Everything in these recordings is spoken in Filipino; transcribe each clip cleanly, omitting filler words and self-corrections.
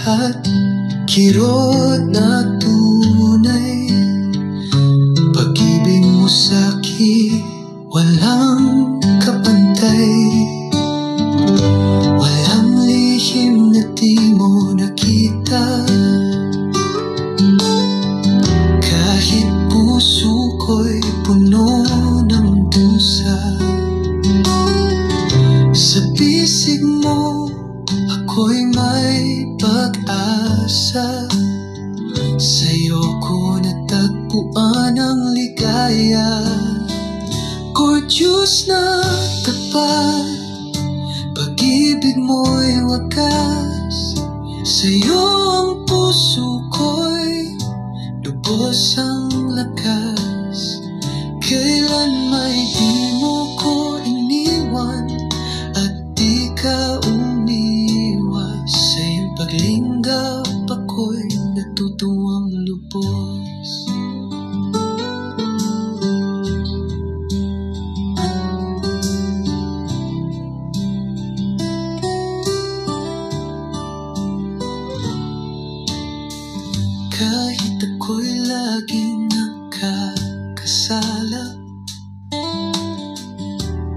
at kirot na tunay. Pag-ibig mo sa'kin walang kapantay. Walang lihim na di mo nakita. Kahit puso ko'y puno ng dusa. Sa bisig mo ako'y may pag-asa. Sa'yo ko natagpuan ang ligaya. Gorgeous na tapat, pag-ibig mo'y wakas. Sa'yo ang puso ko'y lubos ang lakas. Kailan may di mo ko iniwan at di ka umiwas. Sa iyong paglinggap ako'y natutuwang lubos. Kahit ako'y laging nakakasala,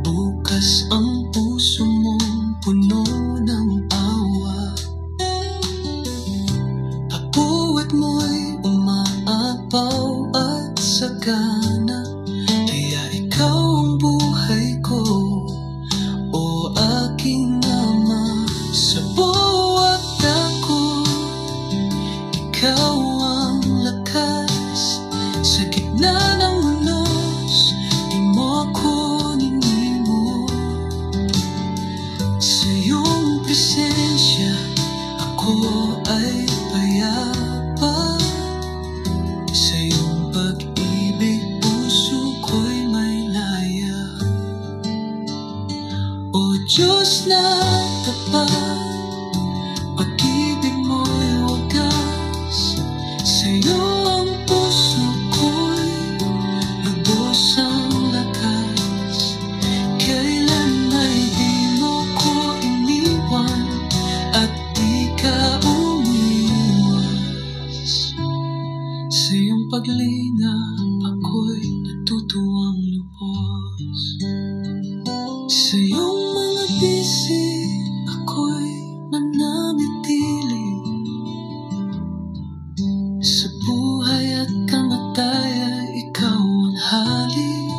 bukas ang puso mong puno ng awa. Apuwat mo'y umaapaw at sagana. Kaya ikaw ang buhay ko, o aking ama. Sa buwak ako, ikaw ang lakas. Sa gitna ng unos, di mo ako ninimo. Sa iyong presensya, ako ay payapa. Sa iyong pag-ibig, puso ko'y may laya. O Diyos na tapat, pag-ibig mo'y wagas. Sa'yo ang puso ko'y lubos ang lakas. Kailan ay di mo ko iniwan at di ka umiwas. Sa iyong paglingap ako'y natutuwang lubos. Sa iyong mga bisig ako'y mananatili. Sa buhay at kamatayan, ikaw ang halik.